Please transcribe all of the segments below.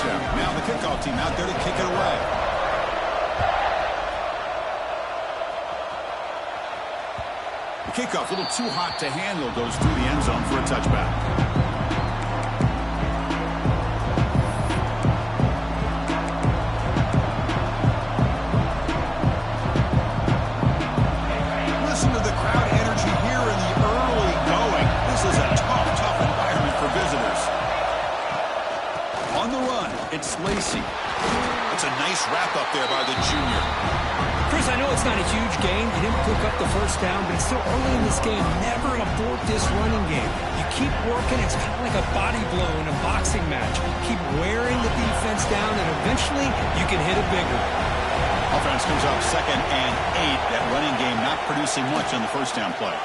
touchdown. Now the kickoff team out there to kick it away. The kickoff, a little too hot to handle, goes through the end zone for a touchback. It's a nice wrap up there by the junior. Chris, I know it's not a huge gain. You didn't pick up the first down, but it's still early in this game. Never abort this running game. You keep working. It's kind of like a body blow in a boxing match. Keep wearing the defense down, and eventually you can hit a big one. Offense comes up 2nd and 8. That running game not producing much on the first down play.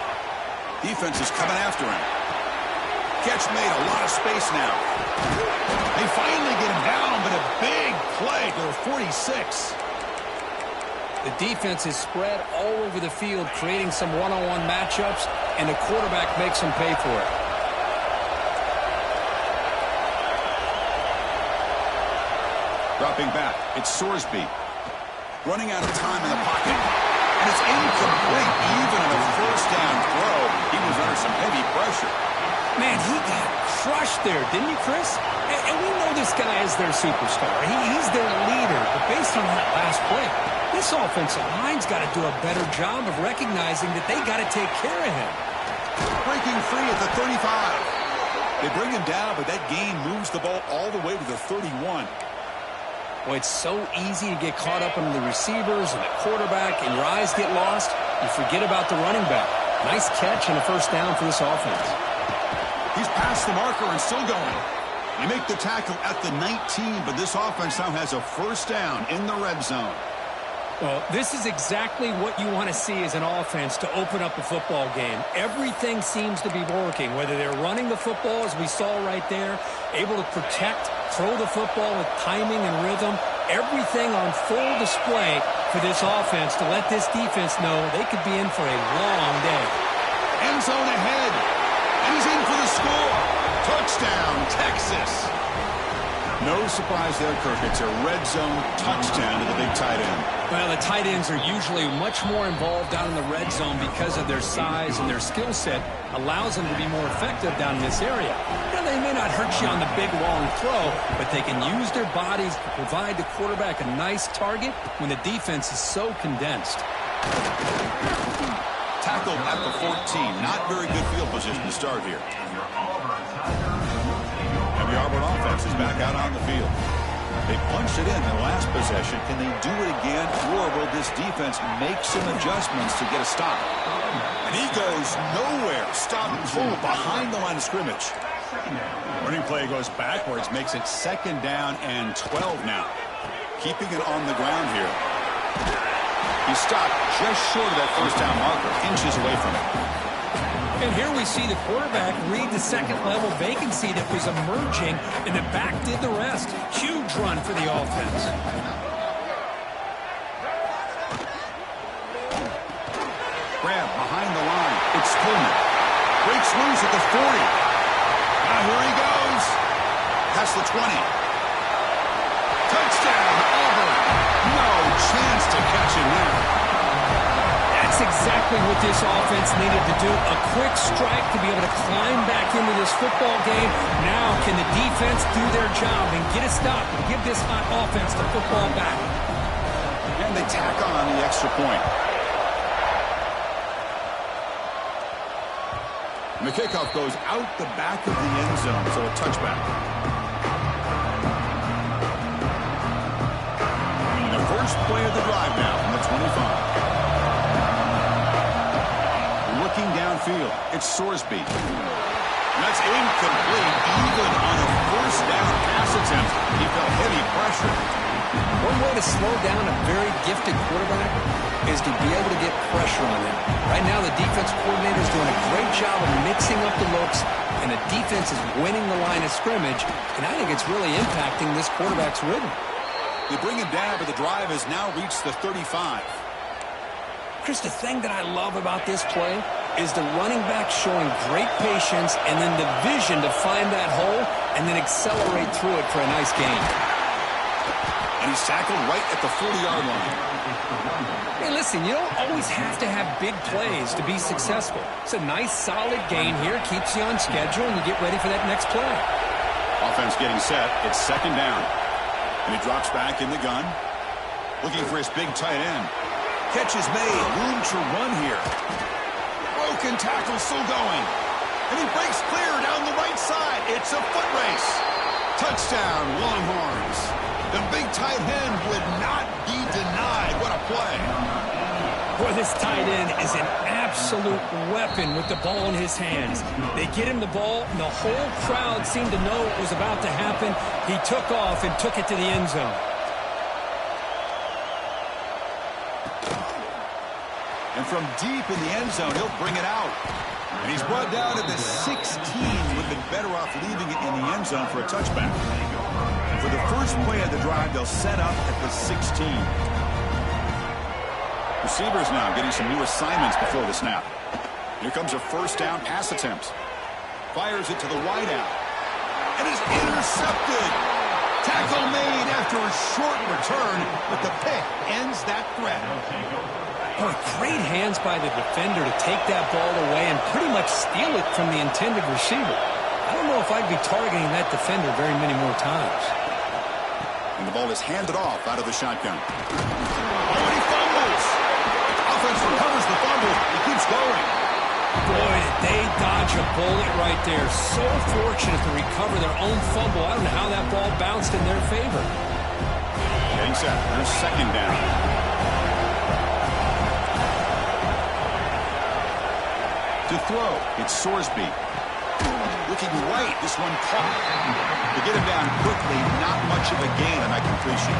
Defense is coming after him. Catch made, a lot of space now. They finally get him down, but a big play to the 46. The defense is spread all over the field, creating some one-on-one matchups, and the quarterback makes them pay for it. Dropping back, it's Sorsby. Running out of time in the pocket. And it's incomplete, even on a first down throw. He was under some heavy pressure. Man, he got crushed there, didn't he, Chris? And we know this guy is their superstar. He's their leader. But based on that last play, this offensive line's got to do a better job of recognizing that they got to take care of him. Breaking free at the 35. They bring him down, but that gain moves the ball all the way to the 31. Well, it's so easy to get caught up in the receivers and the quarterback, and your eyes get lost. You forget about the running back. Nice catch and a first down for this offense. He's past the marker and still going. They make the tackle at the 19, but this offense now has a first down in the red zone. Well, this is exactly what you want to see as an offense to open up a football game. Everything seems to be working, whether they're running the football, as we saw right there, able to protect, throw the football with timing and rhythm. Everything on full display for this offense to let this defense know they could be in for a long day. End zone ahead. And he's in for the score. Touchdown, Texas. No surprise there, Kirk. It's a red zone touchdown to the big tight end. Well, the tight ends are usually much more involved down in the red zone because of their size, and their skill set allows them to be more effective down in this area. Now, they may not hurt you on the big, long throw, but they can use their bodies to provide the quarterback a nice target when the defense is so condensed. Tackled at the 14. Not very good field position to start here. And the Auburn offense is back out on the field. They punched it in the last possession. Can they do it again, or will this defense make some adjustments to get a stop? And he goes nowhere. Stop full behind the line of scrimmage. Running play goes backwards, makes it 2nd down and 12 now. Keeping it on the ground here. He stopped just short of that first down marker, inches away from it. And here we see the quarterback read the second-level vacancy that was emerging, and the back did the rest. Huge run for the offense. Grab behind the line. It's Coleman. Breaks loose at the 40. Now here he goes. Past the 20. Touchdown, Auburn. No chance to catch him there. That's exactly what this offense needed to do. A quick strike to be able to climb back into this football game. Now can the defense do their job and get a stop and give this hot offense the football back? And they tack on the extra point. And the kickoff goes out the back of the end zone, so a touchback. And the first play of the drive now from the 25. Looking downfield, it's Sorsby. And that's incomplete, even on a first down pass attempt. He felt heavy pressure. One way to slow down a very gifted quarterback is to be able to get pressure on him. Right now, the defense coordinator is doing a great job of mixing up the looks, and the defense is winning the line of scrimmage, and I think it's really impacting this quarterback's rhythm. They bring him down, but the drive has now reached the 35. Chris, the thing that I love about this play is the running back showing great patience and then the vision to find that hole and then accelerate through it for a nice gain. And he's tackled right at the 40-yard line. Hey, listen, you don't always have to have big plays to be successful. It's a nice, solid gain here. Keeps you on schedule, and you get ready for that next play. Offense getting set. It's second down. And he drops back in the gun. Looking for his big tight end. Catch is made. Room to run here. Broken tackle still going. And he breaks clear down the right side. It's a foot race. Touchdown, Longhorns. The big tight end would not be denied. What a play. Boy, this tight end is an absolute weapon with the ball in his hands. They get him the ball, and the whole crowd seemed to know what was about to happen. He took off and took it to the end zone. And from deep in the end zone, he'll bring it out. And he's brought down to the 16. Would have been better off leaving it in the end zone for a touchback. For the first play of the drive, they'll set up at the 16. Receivers now getting some new assignments before the snap. Here comes a first down pass attempt. Fires it to the wideout. And is intercepted. Tackle made after a short return, but the pick ends that threat. Boy, great hands by the defender to take that ball away and pretty much steal it from the intended receiver. I don't know if I'd be targeting that defender very many more times. And the ball is handed off out of the shotgun. Oh, and he fumbles. Offense recovers the fumble. He keeps going. Boy, did they dodge a bullet right there. So fortunate to recover their own fumble. I don't know how that ball bounced in their favor. Getting set. There's second down. To throw, it's Sorsby. Looking right, this one caught. To get him down quickly, not much of a gain on that completion.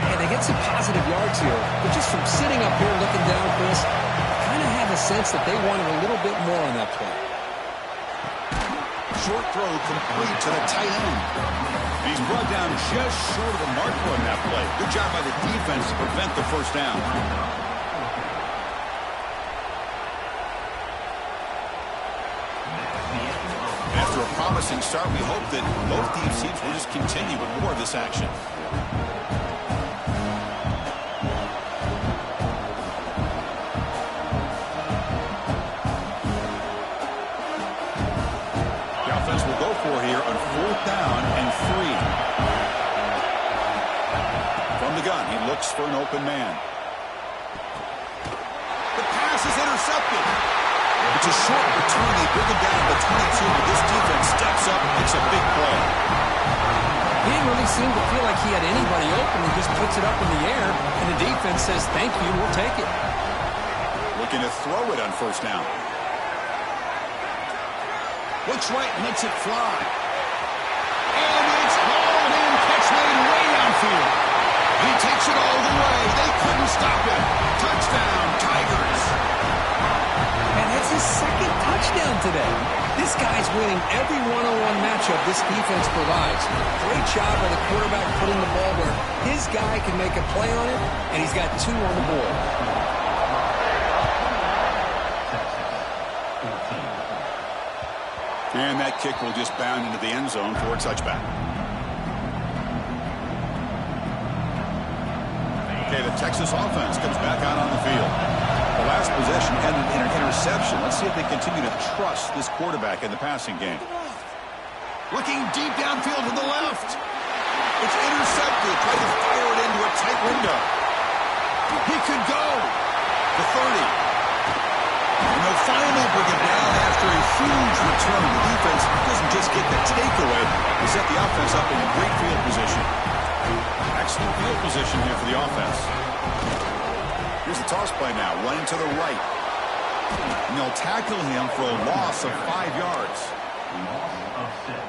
Yeah, they get some positive yards here, but just from sitting up here looking down, Chris, I kind of have a sense that they wanted a little bit more on that play. Short throw complete to the tight end. He's brought down just short of the marker on that play. Good job by the defense to prevent the first down. After a promising start, we hope that both teams will just continue with more of this action. The offense will go for here on 4th down and 3. From the gun, he looks for an open man. The pass is intercepted. It's a short return. They bring him down to the 22, but this defense steps up and makes a big play. He didn't really seem to feel like he had anybody open. He just puts it up in the air, and the defense says, thank you, we'll take it. Looking to throw it on first down. Looks right, lets it fly. And it's hauled in, catch made way downfield. He takes it all the way. They couldn't stop him. Touchdown, Tigers. And that's his second touchdown today. This guy's winning every one-on-one matchup this defense provides. Great job by the quarterback putting the ball where his guy can make a play on it, and he's got 2 on the board. And that kick will just bound into the end zone for a touchback. Okay, the Texas offense comes back out on the field. The last possession ended in an interception. Let's see if they continue to trust this quarterback in the passing game. Looking deep downfield to the left. It's intercepted. Try to fire it into a tight window. He could go to 30. And they'll finally bring it down after a huge return. The defense doesn't just get the takeaway. They set the offense up in great field position. Excellent field position here for the offense. Here's the toss play now, running to the right. And they'll tackle him for a loss of 5 yards.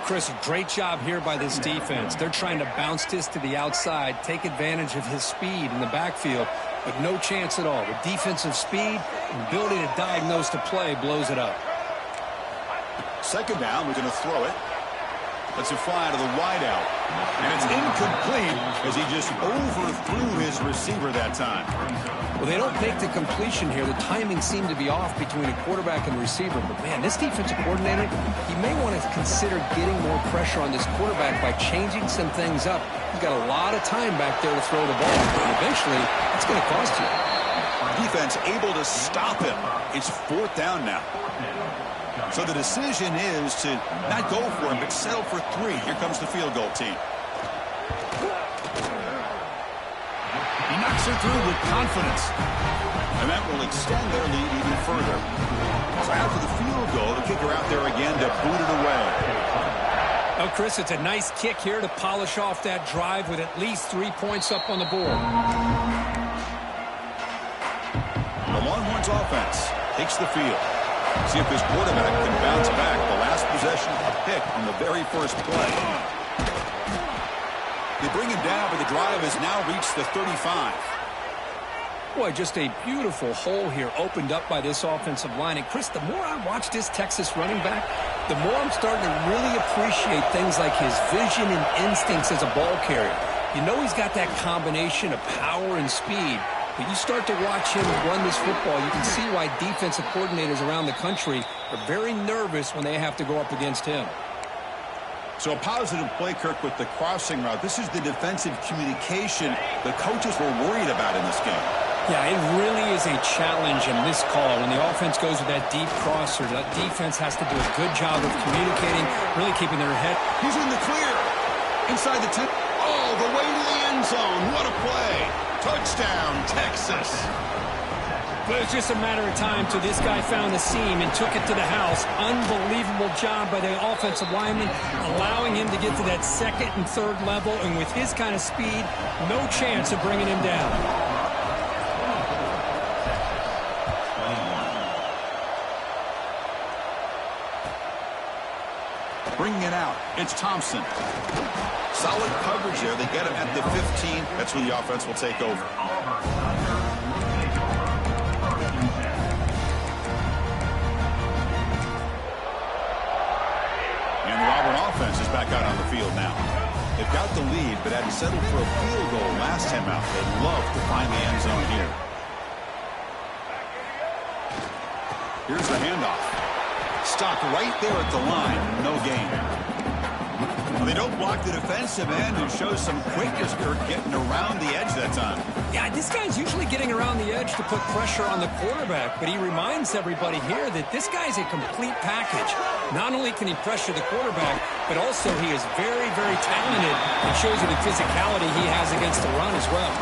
Chris, great job here by this defense. They're trying to bounce this to the outside, take advantage of his speed in the backfield, but no chance at all. The defensive speed and ability to diagnose the play blows it up. Second down, we're going to throw it. Let's it fly to the wideout. And it's incomplete as he just overthrew his receiver that time. Well, they don't make the completion here. The timing seemed to be off between a quarterback and receiver. But, man, this defensive coordinator, he may want to consider getting more pressure on this quarterback by changing some things up. He's got a lot of time back there to throw the ball. And eventually, it's going to cost you. Defense able to stop him. It's 4th down now. So the decision is to not go for him, but settle for 3. Here comes the field goal team. He knocks it through with confidence. And that will extend their lead even further. So after the field goal, the kicker out there again to boot it away. Oh, Chris, it's a nice kick here to polish off that drive with at least 3 points up on the board. The Longhorns offense takes the field. See if his quarterback can bounce back. The last possession, a pick on the very first play. They bring him down, but the drive has now reached the 35. Boy, just a beautiful hole here opened up by this offensive line. And, Chris, the more I watch this Texas running back, the more I'm starting to really appreciate things like his vision and instincts as a ball carrier. You know he's got that combination of power and speed. But you start to watch him run this football, you can see why defensive coordinators around the country are very nervous when they have to go up against him. So a positive play, Kirk, with the crossing route. This is the defensive communication the coaches were worried about in this game. Yeah, it really is a challenge in this call. When the offense goes with that deep crosser, that defense has to do a good job of communicating, really keeping their head. He's in the clear. Inside the 10. Oh, the way to the end zone. What a play. Touchdown, Texas. But it's just a matter of time till this guy found the seam and took it to the house. Unbelievable job by the offensive lineman, allowing him to get to that 2nd and 3rd level. And with his kind of speed, no chance of bringing him down. Bringing it out, it's Thompson. Solid coverage there. They get him at the 15. That's where the offense will take over. And the Auburn offense is back out on the field now. They've got the lead, but had settled for a field goal last time out. They'd love to find the end zone here. Here's the handoff. Stopped right there at the line. No gain. Well, they don't block the defensive end and show some quickness here getting around the edge that time. Yeah, this guy's usually getting around the edge to put pressure on the quarterback, but he reminds everybody here that this guy's a complete package. Not only can he pressure the quarterback, but also he is very, very talented and shows you the physicality he has against the run as well.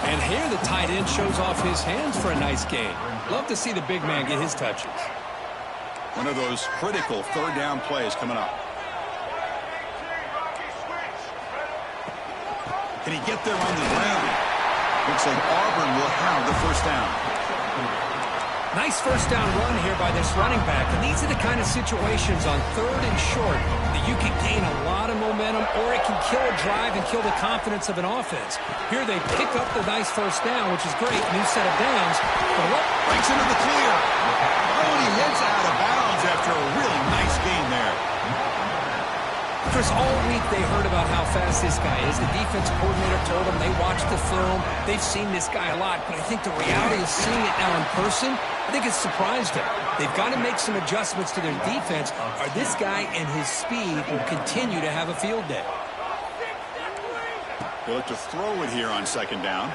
And here the tight end shows off his hands for a nice gain. Love to see the big man get his touches. One of those critical 3rd down plays coming up. Can he get there on the ground? Looks like Auburn will have the 1st down. Nice 1st down run here by this running back. And these are the kind of situations on 3rd and short that you can gain a lot of momentum, or it can kill a drive and kill the confidence of an offense. Here they pick up the nice 1st down, which is great. New set of downs. Breaks into the clear. Oh, and he heads out of bounds after a really nice gain there. Chris, all week they heard about how fast this guy is. The defensive coordinator told them they watched the film. They've seen this guy a lot, but I think the reality of seeing it now in person, I think it's surprised them. They've got to make some adjustments to their defense, or this guy and his speed will continue to have a field day. They'll look to throw it here on 2nd down.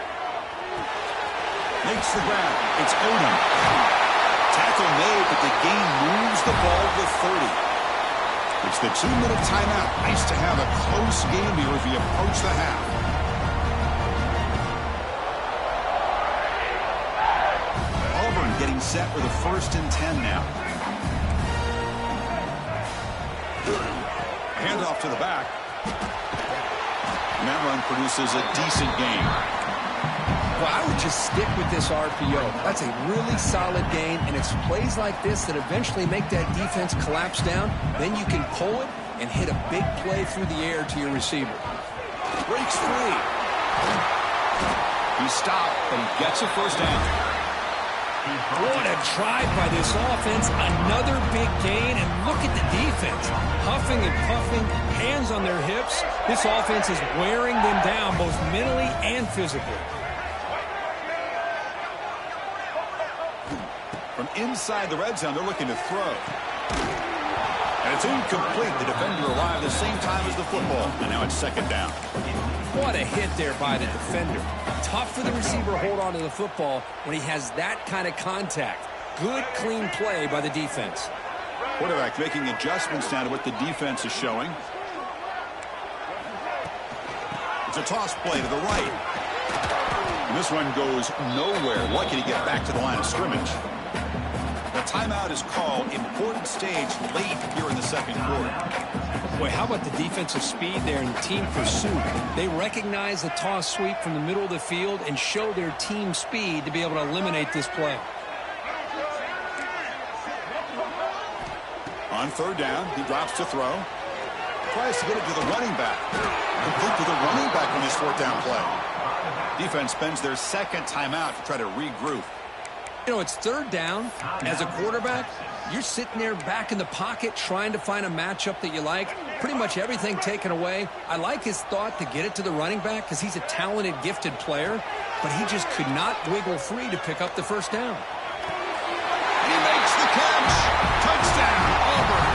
Makes the grab. It's Odom. Tackle made, but the gain moves the ball to 30. It's the 2-minute timeout. Nice to have a close game here as we approach the half. Auburn getting set with a 1st and 10 now. Handoff to the back. And that run produces a decent gain. Well, I would just stick with this RPO. That's a really solid gain, and it's plays like this that eventually make that defense collapse down. Then you can pull it and hit a big play through the air to your receiver. Breaks free. He stopped, but he gets a 1st down. What a drive by this offense. Another big gain, and look at the defense. Huffing and puffing, hands on their hips. This offense is wearing them down both mentally and physically. From inside the red zone, they're looking to throw. And it's incomplete. The defender arrived at the same time as the football. And now it's second down. What a hit there by the defender. Tough for the receiver to hold on to the football when he has that kind of contact. Good, clean play by the defense. Quarterback making adjustments now to what the defense is showing. It's a toss play to the right. And this one goes nowhere. Lucky to get back to the line of scrimmage. The timeout is called. Important stage late here in the second quarter. Boy, how about the defensive speed there and team pursuit? They recognize the toss sweep from the middle of the field and show their team speed to be able to eliminate this play. On third down, he drops to throw. Tries to get it to the running back. Complete to the running back on this fourth down play. Defense spends their second timeout to try to regroup. You know, it's third down. As a quarterback, you're sitting there back in the pocket trying to find a matchup that you like. Pretty much everything taken away. I like his thought to get it to the running back because he's a talented, gifted player, but he just could not wiggle free to pick up the first down. He makes the catch. Touchdown, Auburn.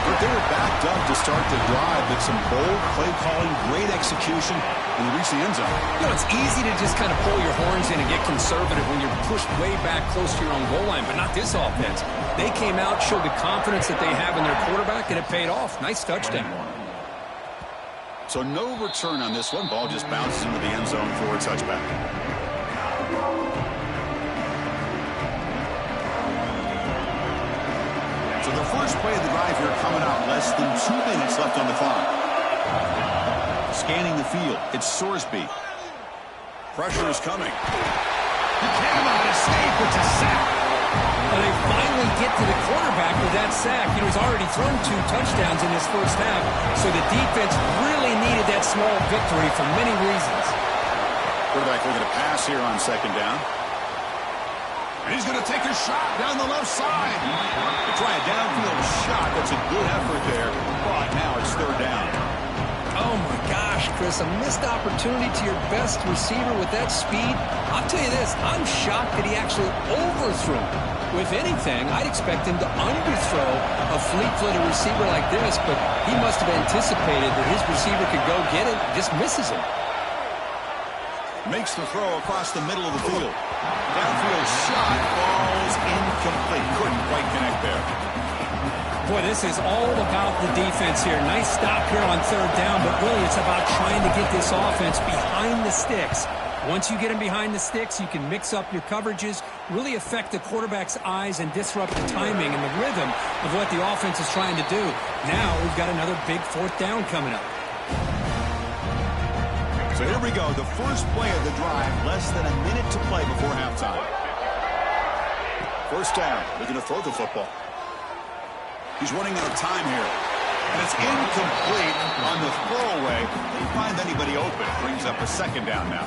But they were backed up to start the drive, but some bold play calling, great execution, and they reach the end zone. You know, it's easy to just kind of pull your horns in and get conservative when you're pushed way back close to your own goal line, but not this offense. They came out, showed the confidence that they have in their quarterback, and it paid off. Nice touchdown. So no return on this one. Ball just bounces into the end zone for a touchback. So the first play of the drive here coming up. Less than 2 minutes left on the clock. Scanning the field, it's Sorsby. Pressure is coming. He cannot escape. It's a sack. Well, they finally get to the quarterback with that sack. You know, he's already thrown 2 touchdowns in this first half, so the defense really needed that small victory for many reasons. Quarterback looking to pass here on second down. And he's going to take a shot down the left side. To try a downfield shot. That's a good effort there, but now it's third down. Oh, my gosh, Chris, a missed opportunity to your best receiver with that speed. I'll tell you this, I'm shocked that he actually overthrew. With anything, I'd expect him to underthrow a fleet-footed receiver like this, but he must have anticipated that his receiver could go get it, just misses him. Makes the throw across the middle of the field. Downfield shot falls incomplete. Couldn't quite connect there. Boy, this is all about the defense here. Nice stop here on third down, but really it's about trying to get this offense behind the sticks. Once you get them behind the sticks, you can mix up your coverages, really affect the quarterback's eyes and disrupt the timing and the rhythm of what the offense is trying to do. Now we've got another big fourth down coming up. So here we go, the first play of the drive, less than a minute to play before halftime. First down, looking to throw the football. He's running out of time here. And it's incomplete on the throwaway. Didn't find anybody open. Brings up a second down now.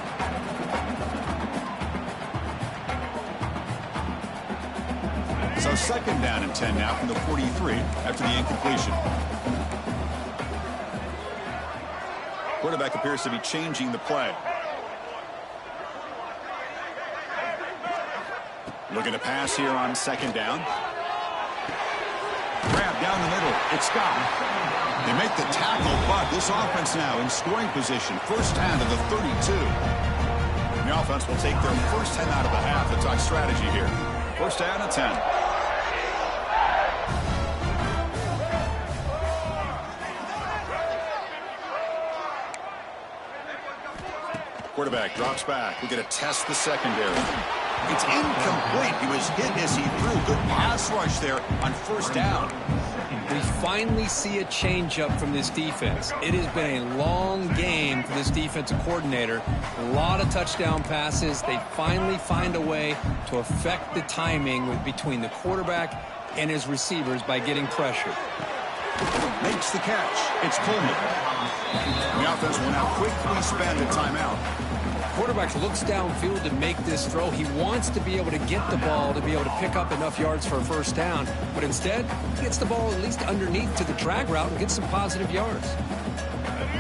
So second down and 10 now from the 43 after the incompletion. Quarterback appears to be changing the play. Looking to pass here on second down. Grab down the middle. It's Scott. They make the tackle, but this offense now in scoring position. First down to the 32. And the offense will take their first 10 out of the half. Let's talk strategy here. First down and 10. Quarterback drops back. We're going to test the secondary. It's incomplete. He was hit as he threw. Good pass rush there on first down. We finally see a changeup from this defense. It has been a long game for this defensive coordinator. A lot of touchdown passes. They finally find a way to affect the timing between the quarterback and his receivers by getting pressure. Makes the catch. It's Coleman. The offense will now quickly spend a timeout. Quarterback looks downfield to make this throw. He wants to be able to get the ball to be able to pick up enough yards for a first down. But instead, he gets the ball at least underneath to the drag route and gets some positive yards.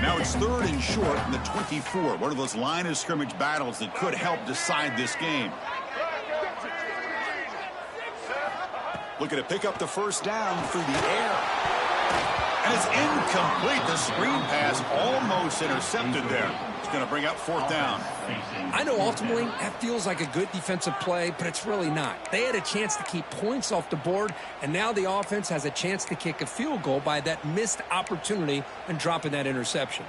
Now it's 3rd and short in the 24. One of those line of scrimmage battles that could help decide this game. Looking to pick up the first down through the air. And it's incomplete. The screen pass almost intercepted there. It's going to bring up 4th down. I know ultimately that feels like a good defensive play, but it's really not. They had a chance to keep points off the board, and now the offense has a chance to kick a field goal by that missed opportunity and dropping that interception.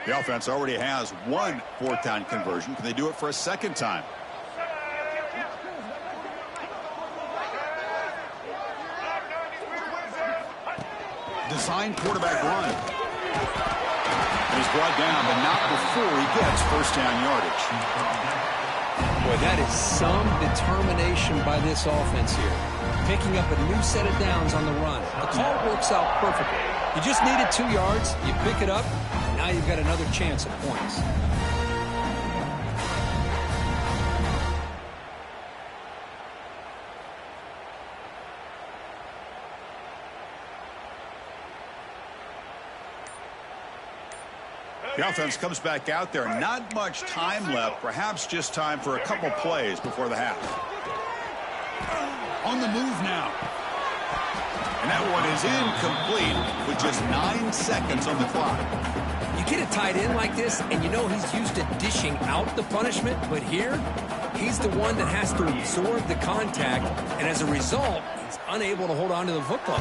The offense already has one 4th down conversion. Can they do it for a second time? Design quarterback run. And he's brought down, but not before he gets first down yardage. Boy, that is some determination by this offense here. Picking up a new set of downs on the run. The call works out perfectly. You just needed 2 yards. You pick it up. Now you've got another chance at points. The offense comes back out there. Not much time left. Perhaps just time for a couple plays before the half. On the move now. And that one is incomplete with just 9 seconds on the clock. You get a tight end like this, and you know he's used to dishing out the punishment, but here, he's the one that has to absorb the contact, and as a result, he's unable to hold on to the football.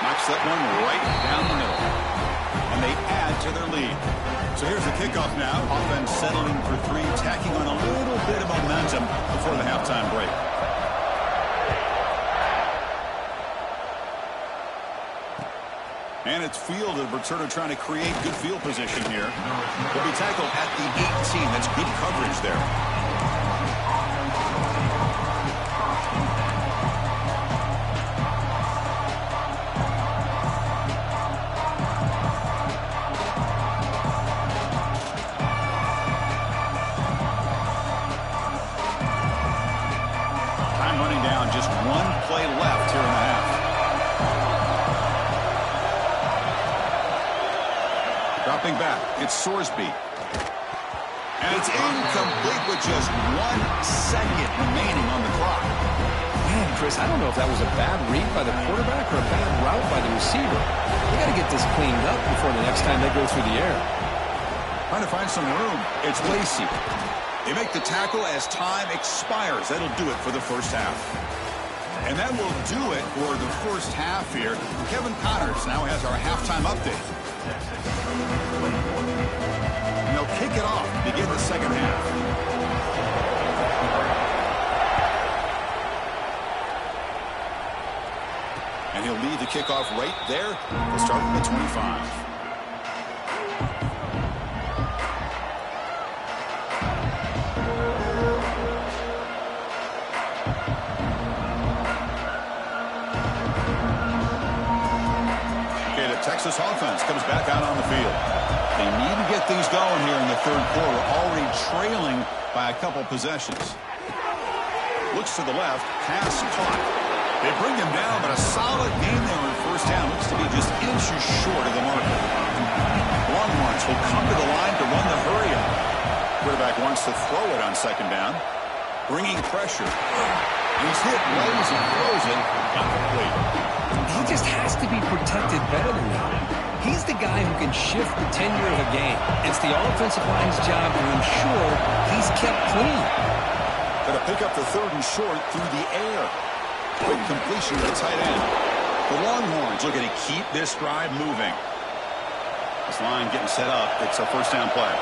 Knocks that one right down the middle. And they add to their lead. So here's the kickoff now. Offense settling for 3, tacking on a little bit of momentum before the halftime break. And it's fielded. Returner trying to create good field position here. Will be tackled at the 18. That's good coverage there. Time running down. Just 1 play left here in the half. Dropping back, it's Sorsby. And it's incomplete with just 1 second remaining on the clock. Man, Chris, I don't know if that was a bad read by the quarterback or a bad route by the receiver. They got to get this cleaned up before the next time they go through the air. Trying to find some room. It's Lacey. They make the tackle as time expires. That'll do it for the first half. And that will do it for the first half here. Kevin Connors now has our halftime update. And they'll kick it off to begin the second half. And he'll lead the kickoff right there. We'll start at the 25. Texas offense comes back out on the field. They need to get things going here in the third quarter, already trailing by a couple possessions. Looks to the left, pass caught. They bring him down, but a solid game there on first down. Looks to be just inches short of the marker. Longhorns will come to the line to run the hurry-up. Quarterback wants to throw it on second down. Bringing pressure. And he's hit, lays and throws it. Incomplete. He just has to be protected better than that. He's the guy who can shift the tenure of a game. It's the offensive line's job to ensure he's kept clean. Going to pick up the 3rd and short through the air. Quick completion to the tight end. The Longhorns looking to keep this drive moving. This line getting set up. It's a first down play.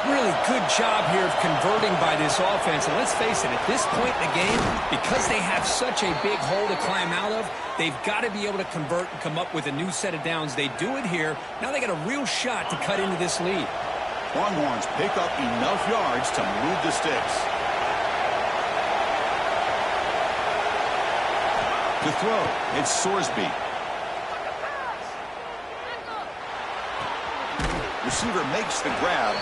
Really good job here of converting by this offense. And let's face it, at this point in the game, because they have such a big hole to climb out of, they've got to be able to convert and come up with a new set of downs. They do it here. Now they got a real shot to cut into this lead. Longhorns pick up enough yards to move the sticks. To throw, it's Sorsby. Receiver makes the grab.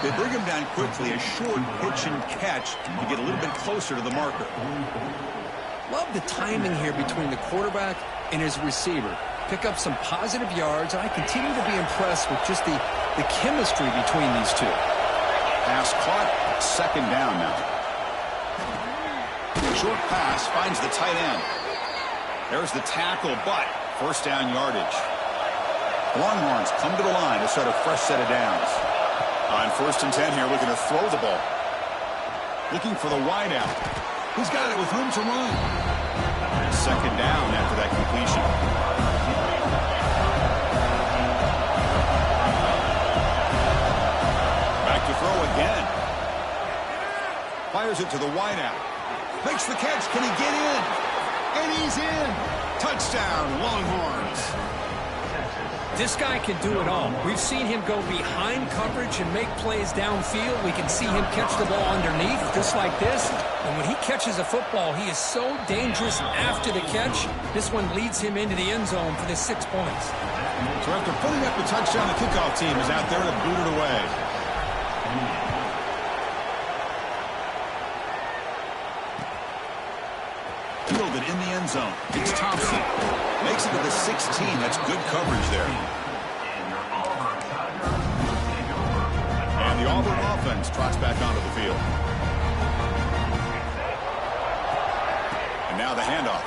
They bring him down quickly, a short pitch and catch to get a little bit closer to the marker. Love the timing here between the quarterback and his receiver. Pick up some positive yards, and I continue to be impressed with just the chemistry between these two. Pass caught, second down now. Short pass finds the tight end. There's the tackle, but first down yardage. Longhorns come to the line to start a fresh set of downs. On 1st and 10 here, looking to throw the ball. Looking for the wideout. He's got it with room to run. Second down after that completion. Back to throw again. Fires it to the wideout. Makes the catch. Can he get in? And he's in. Touchdown, Longhorns. This guy can do it all. We've seen him go behind coverage and make plays downfield. We can see him catch the ball underneath, just like this. And when he catches a football, he is so dangerous after the catch. This one leads him into the end zone for the 6 points. So after putting up the touchdown, the kickoff team is out there to boot it away. Fielded in the end zone. It's Thompson. Makes it to the 16. That's good coverage there. And the Auburn offense trots back onto the field. And now the handoff.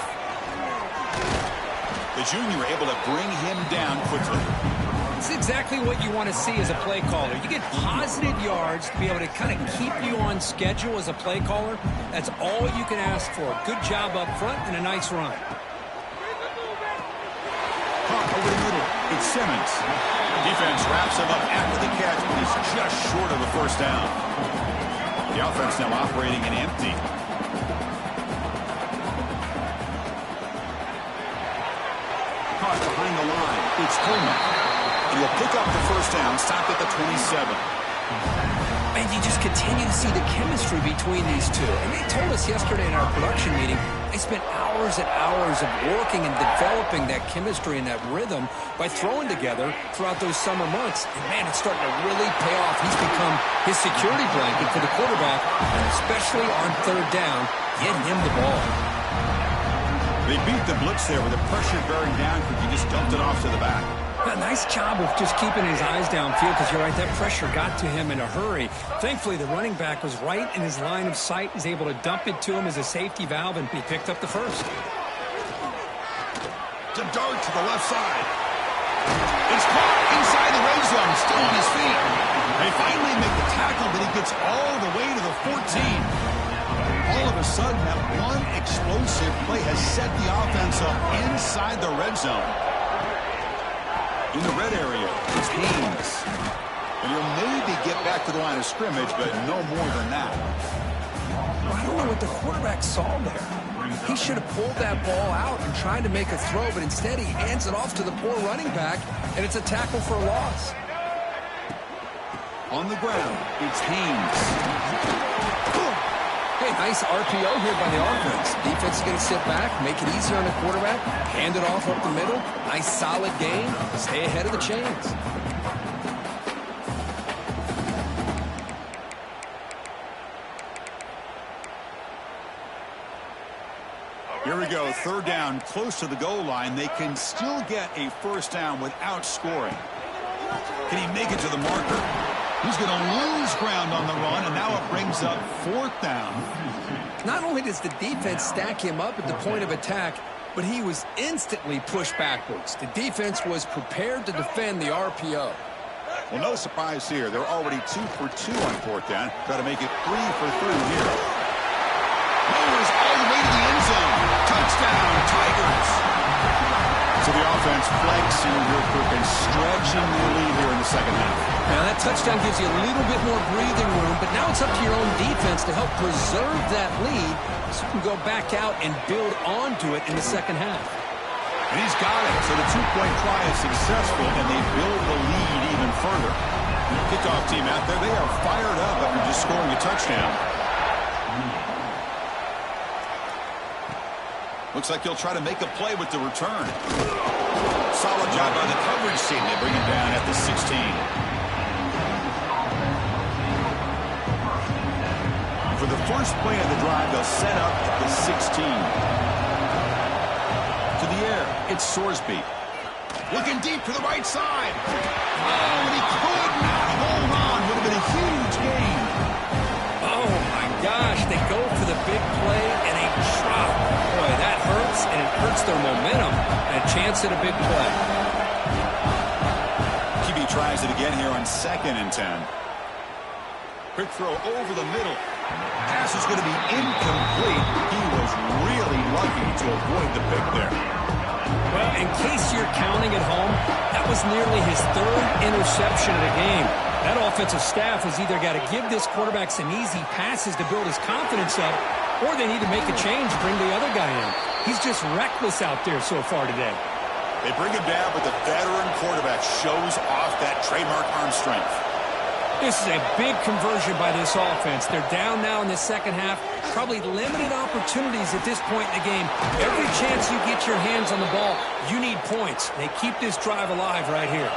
The junior able to bring him down quickly. It's exactly what you want to see as a play caller. You get positive yards to be able to kind of keep you on schedule as a play caller. That's all you can ask for. Good job up front and a nice run. Caught over the middle. It's Simmons. Defense wraps him up after the catch, but he's just short of the first down. The offense now operating in empty. Caught behind the line. It's Coleman. He'll pick up the first down, stopped at the 27. And you just continue to see the chemistry between these two. And they told us yesterday in our production meeting, they spent hours and hours of working and developing that chemistry and that rhythm by throwing together throughout those summer months. And, man, it's starting to really pay off. He's become his security blanket for the quarterback, and especially on third down, get him the ball. They beat the blitz there with the pressure bearing down because he just dumped it off to the back. A nice job of just keeping his eyes downfield because you're right, that pressure got to him in a hurry. Thankfully, the running back was right in his line of sight. He's able to dump it to him as a safety valve, and he picked up the first. To dart to the left side. It's caught inside the red zone, still on his feet. They finally make the tackle, but he gets all the way to the 14. All of a sudden, that one explosive play has set the offense up inside the red zone. In the red area, it's Haynes. And he'll maybe get back to the line of scrimmage, but no more than that. I don't know what the quarterback saw there. He should have pulled that ball out and tried to make a throw, but instead he hands it off to the poor running back, and it's a tackle for a loss. On the ground, it's Haynes. Hey, nice RPO here by the offense. Defense is going to sit back, make it easier on the quarterback, hand it off up the middle. Nice solid game. Stay ahead of the chains. Here we go, third down, close to the goal line. They can still get a first down without scoring. Can he make it to the marker? He's going to lose ground on the run, and now it brings up fourth down. Not only does the defense stack him up at the point of attack, but he was instantly pushed backwards. The defense was prepared to defend the RPO. Well, no surprise here. They're already 2 for 2 on fourth down. Try to make it 3 for 3 here. Mowers all the way to the end zone. Touchdown, Tigers. So the offense flexing real quick and stretching the lead here in the second half. Now that touchdown gives you a little bit more breathing room, but now it's up to your own defense to help preserve that lead so you can go back out and build onto it in the second half. And he's got it. So the two-point try is successful, and they build the lead even further. The kickoff team out there, they are fired up after just scoring a touchdown. Looks like he'll try to make a play with the return. Solid job by the coverage team. They bring him down at the 16. First play of the drive, they'll set up at the 16. To the air, it's Sorsby. Looking deep to the right side. Oh, and he could not hold on. Would have been a huge gain. Oh, my gosh. They go for the big play and a drop. Boy, that hurts, and it hurts their momentum. And a chance at a big play. QB tries it again here on 2nd and 10. Quick throw over the middle. Pass is going to be incomplete. He was really lucky to avoid the pick there. Well, in case you're counting at home, that was nearly his 3rd interception of the game. That offensive staff has either got to give this quarterback some easy passes to build his confidence up, or they need to make a change, bring the other guy in. He's just reckless out there so far today. They bring him down, but the veteran quarterback shows off that trademark arm strength. This is a big conversion by this offense. They're down now in the second half. Probably limited opportunities at this point in the game. Every chance you get your hands on the ball, you need points. They keep this drive alive right here.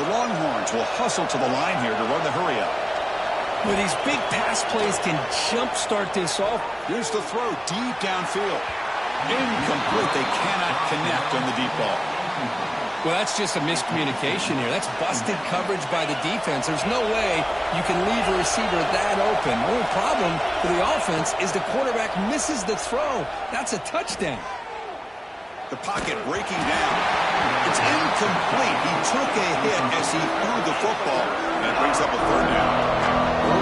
The Longhorns will hustle to the line here to run the hurry-up. Well, these big pass plays can jumpstart this off. Here's the throw deep downfield. Incomplete. They cannot connect on the deep ball. Well, that's just a miscommunication here. That's busted coverage by the defense. There's no way you can leave a receiver that open. The only problem for the offense is the quarterback misses the throw. That's a touchdown. The pocket breaking down. It's incomplete. He took a hit as he threw the football. And that brings up a 3rd down.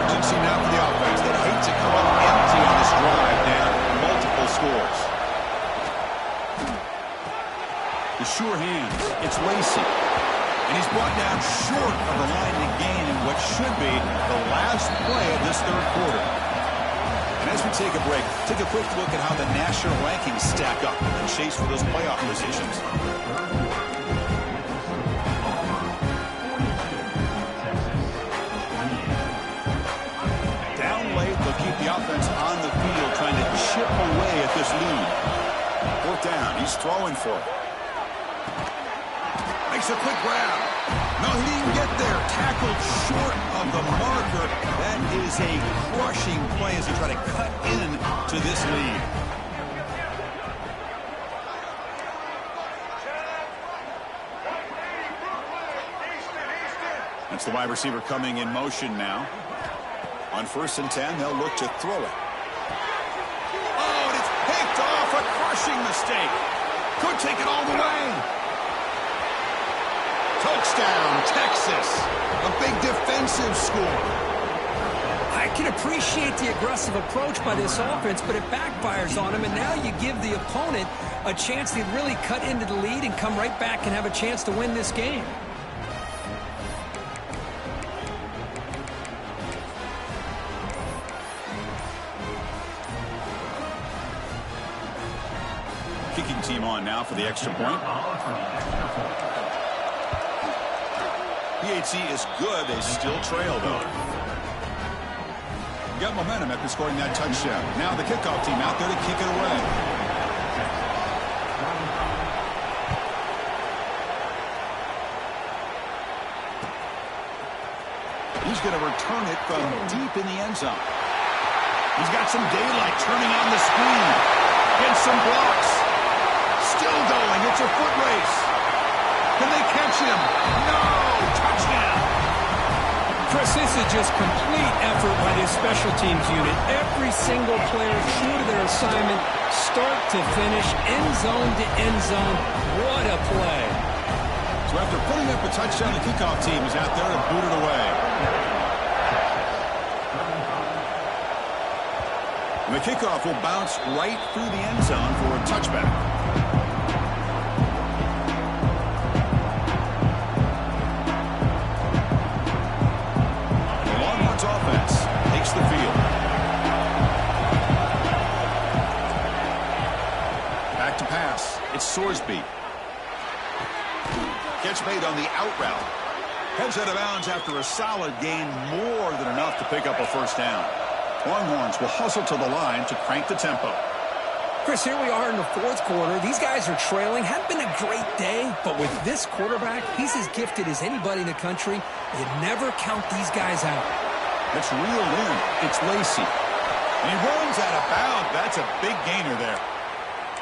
Urgency now for the offense. They hate to come up empty on this drive down. Multiple scores. The sure hands. It's Lacey. And he's brought down short of the line to gain in what should be the last play of this 3rd quarter. And as we take a break, take a quick look at how the national rankings stack up in the chase for those playoff positions. Down late, they'll keep the offense on the field, trying to chip away at this lead. 4th down, he's throwing for it. Makes a quick grab. No, he didn't get there. Tackled short of the marker. That is a crushing play as they try to cut in to this lead. That's the wide receiver coming in motion now. On 1st and 10, they'll look to throw it. Oh, and it's picked off. A crushing mistake. Could take it all the way. Touchdown, Texas. A big defensive score. I can appreciate the aggressive approach by this offense, but it backfires on him, and now you give the opponent a chance to really cut into the lead and come right back and have a chance to win this game. Kicking team on now for the extra point. PHC is good. They still trail, though. Got momentum after scoring that touchdown. Now the kickoff team out there to kick it away. He's going to return it from deep in the end zone. He's got some daylight turning on the speed. Gets some blocks. Still going. It's a foot race. Can they catch him? No! Touchdown! Chris, this is just complete effort by this special teams unit. Every single player true to their assignment, start to finish, end zone to end zone. What a play. So after putting up a touchdown, the kickoff team is out there to boot it away. And the kickoff will bounce right through the end zone for a touchback. Offense takes the field. Back to pass. It's Sorsby. Catch made on the out route. Heads out of bounds after a solid gain, more than enough to pick up a 1st down. Longhorns will hustle to the line to crank the tempo. Chris, here we are in the 4th quarter. These guys are trailing. Hadn't been a great day, but with this quarterback, he's as gifted as anybody in the country. You never count these guys out. It's reeled in. It's Lacey. And he runs out of bounds. That's a big gainer there.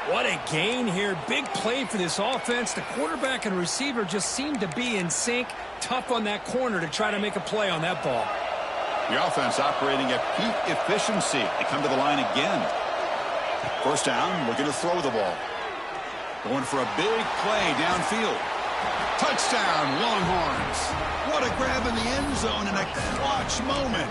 What a gain here. Big play for this offense. The quarterback and receiver just seem to be in sync. Tough on that corner to try to make a play on that ball. The offense operating at peak efficiency. They come to the line again. First down, looking to throw the ball. Going for a big play downfield. Touchdown, Longhorns. What a grab in the end zone in a clutch moment.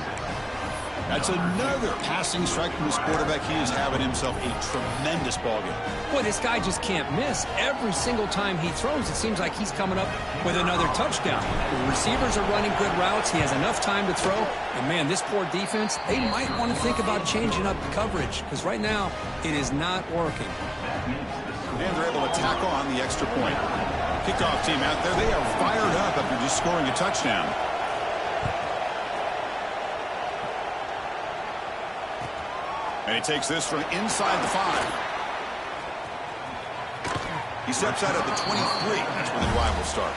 That's another passing strike from this quarterback. He is having himself a tremendous ball game. Boy, this guy just can't miss. Every single time he throws, it seems like he's coming up with another touchdown. The receivers are running good routes. He has enough time to throw. And, man, this poor defense, they might want to think about changing up coverage because right now it is not working. And they're able to tackle on the extra point. Kickoff team out there, they are fired up after just scoring a touchdown. And he takes this from inside the 5. He steps out at the 23. That's where the drive will start.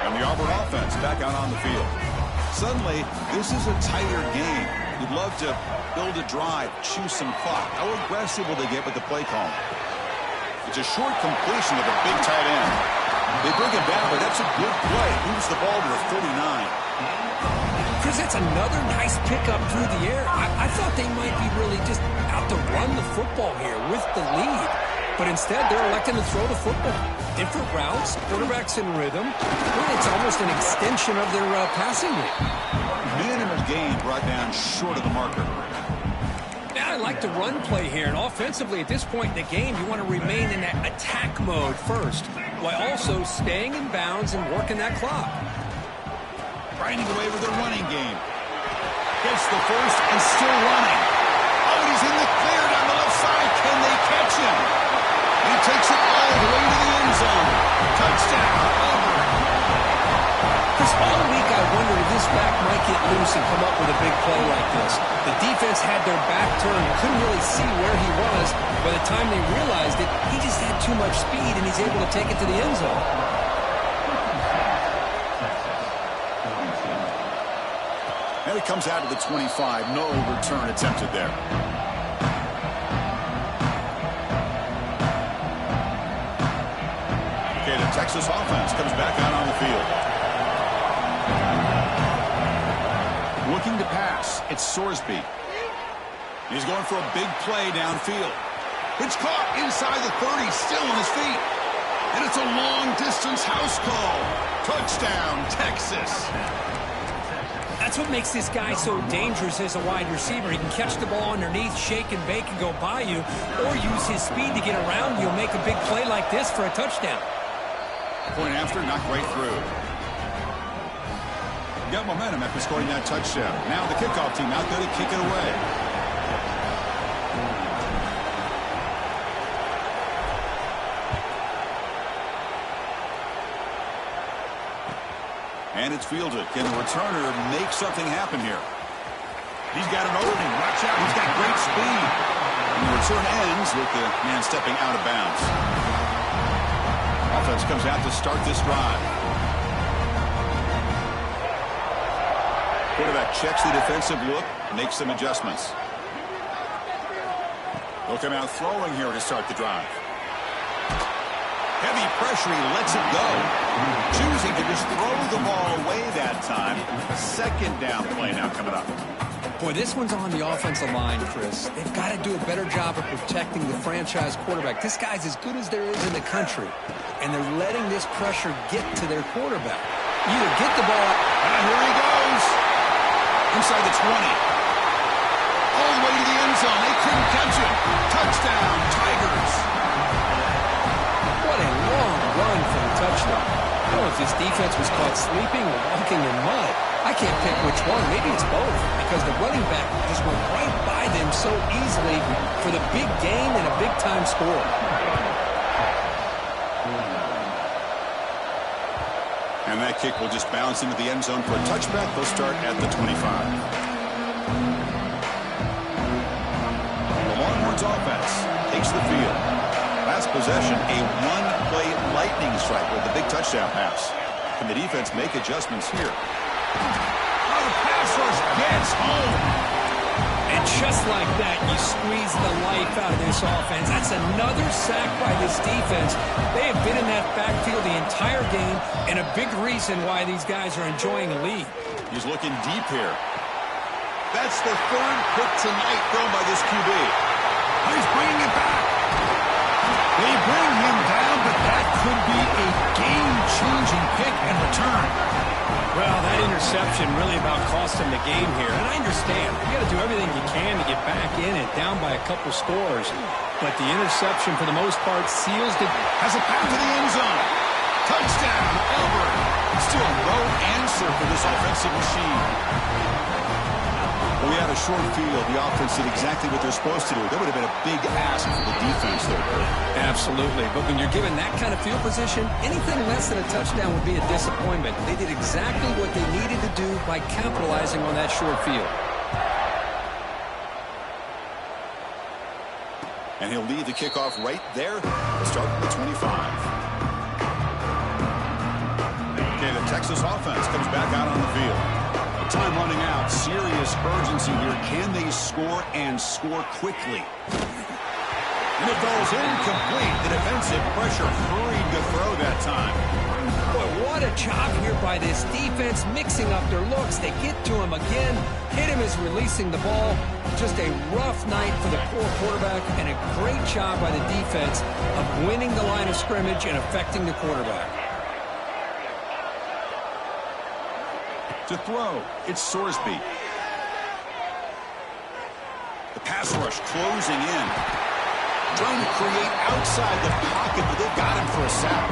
And the Auburn offense back out on the field. Suddenly, this is a tighter game. You'd love to build a drive, choose some clock. How aggressive will they get with the play call? It's a short completion of a big tight end. They bring him down, but that's a good play. Moves the ball to the 39. Chris, that's another nice pickup through the air. I thought they might be really just out to run the football here with the lead. But instead, they're electing to throw the football. Different routes, quarterbacks in rhythm. It's almost an extension of their passing game. Minimal gain brought down short of the marker. I like the run play here, and offensively at this point in the game, you want to remain in that attack mode first, while also staying in bounds and working that clock. Grinding away with the running game. Gets the first and still running. Oh, he's in the clear down the left side. Can they catch him? He takes it all the way to the end zone. Touchdown, Auburn. Chris, all week I wondered if this back might get loose and come up with a big play like this. The defense had their back turned, couldn't really see where he was. By the time they realized it, he just had too much speed, and he's able to take it to the end zone. And it comes out to the 25. No return attempted there. Okay, the Texas offense comes back out on the field. Looking to pass, it's Sorsby. He's going for a big play downfield. It's caught inside the 30, still on his feet. And it's a long-distance house call. Touchdown, Texas. That's what makes this guy so dangerous as a wide receiver. He can catch the ball underneath, shake and bake and go by you, or use his speed to get around you and make a big play like this for a touchdown. Point after, knocked right through. Got momentum after scoring that touchdown. Now the kickoff team out there to kick it away. And it's fielded. Can the returner make something happen here? He's got an opening. Watch out. He's got great speed. And the return ends with the man stepping out of bounds. Offense comes out to start this drive. Quarterback checks the defensive look, makes some adjustments. They'll come out throwing here to start the drive. Heavy pressure, he lets it go. Choosing to just throw the ball away that time. Second down play now coming up. Boy, this one's on the offensive line, Chris. They've got to do a better job of protecting the franchise quarterback. This guy's as good as there is in the country, and they're letting this pressure get to their quarterback. Either get the ball, and here he goes. Inside the 20. All the way to the end zone. They couldn't catch him. Touchdown, Tigers. What a long run for the touchdown. I don't know if this defense was caught sleeping or walking in mud. I can't pick which one. Maybe it's both, because the running back just went right by them so easily for the big gain and a big-time score. And that kick will just bounce into the end zone for a touchback. They'll start at the 25. The Longhorns offense takes the field. Last possession, a one-play lightning strike with the big touchdown pass. Can the defense make adjustments here? Oh, the pass rush gets home. And just like that, you squeeze the life out of this offense. That's another sack by this defense. They have been in that backfield the entire game, and a big reason why these guys are enjoying a lead. He's looking deep here. That's the third pick tonight thrown by this QB. He's bringing it back. They bring him down, but that could be a game-changing pick and return. Well, that interception really about cost him the game here. And I understand. You got to do everything you can to get back in and down by a couple scores. But the interception, for the most part, seals the... Has a path to the end zone. Touchdown, Auburn. Still no answer for this offensive machine. Well, we had a short field. The offense did exactly what they're supposed to do. That would have been a big ask for the defense there, Kurt. Absolutely. But when you're given that kind of field position, anything less than a touchdown would be a disappointment. They did exactly what they needed to do by capitalizing on that short field. And he'll lead the kickoff right there. Start from the 25. Okay, the Texas offense comes back out on the field. Time running out. Serious urgency here. Can they score and score quickly? And it goes incomplete. The defensive pressure hurried to throw that time. Boy, what a job here by this defense, mixing up their looks. They get to him again. Hit him as releasing the ball. Just a rough night for the poor quarterback, and a great job by the defense of winning the line of scrimmage and affecting the quarterback. To throw, it's Sorsby. The pass rush closing in. Trying to create outside the pocket, but they've got him for a sack.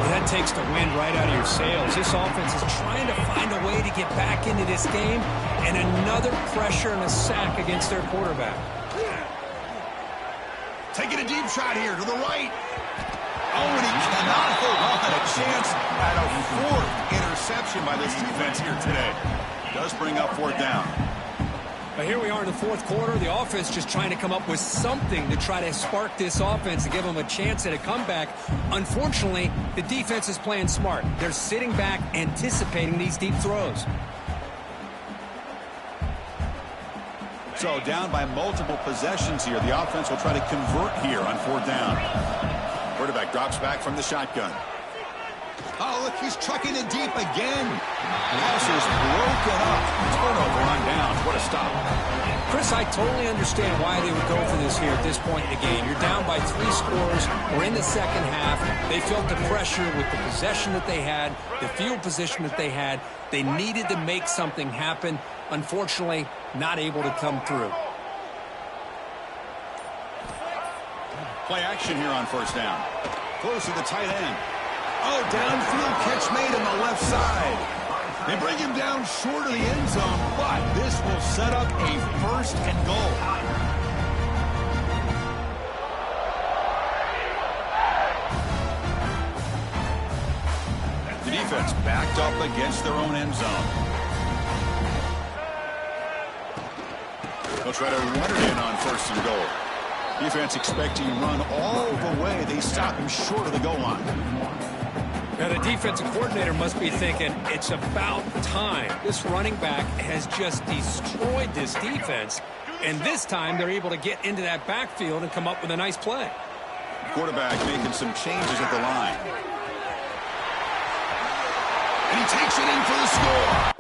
Well, that takes the wind right out of your sails. This offense is trying to find a way to get back into this game, and another pressure and a sack against their quarterback. Taking a deep shot here to the right. Oh, and he cannot hold on. A chance at a fourth interception by this defense here today. Does bring up fourth down. But here we are in the fourth quarter. The offense just trying to come up with something to try to spark this offense and give them a chance at a comeback. Unfortunately, the defense is playing smart. They're sitting back, anticipating these deep throws. So down by multiple possessions here. The offense will try to convert here on fourth down. Quarterback drops back from the shotgun. Oh, look, he's trucking it deep again. Pass is broken up. Turnover on down. What a stop. Chris, I totally understand why they would go for this here at this point in the game. You're down by 3 scores. We're in the second half. They felt the pressure with the possession that they had, the field position that they had. They needed to make something happen. Unfortunately, not able to come through. Play action here on first down. Close to the tight end. Oh, downfield catch made on the left side. They bring him down short of the end zone, but this will set up a first and goal. The defense backed up against their own end zone. They'll try to run it in on first and goal. Defense expecting to run all the way. They stop him short of the goal line. Now, the defensive coordinator must be thinking, it's about time. This running back has just destroyed this defense, and this time they're able to get into that backfield and come up with a nice play. Quarterback making some changes at the line. And he takes it in for the score.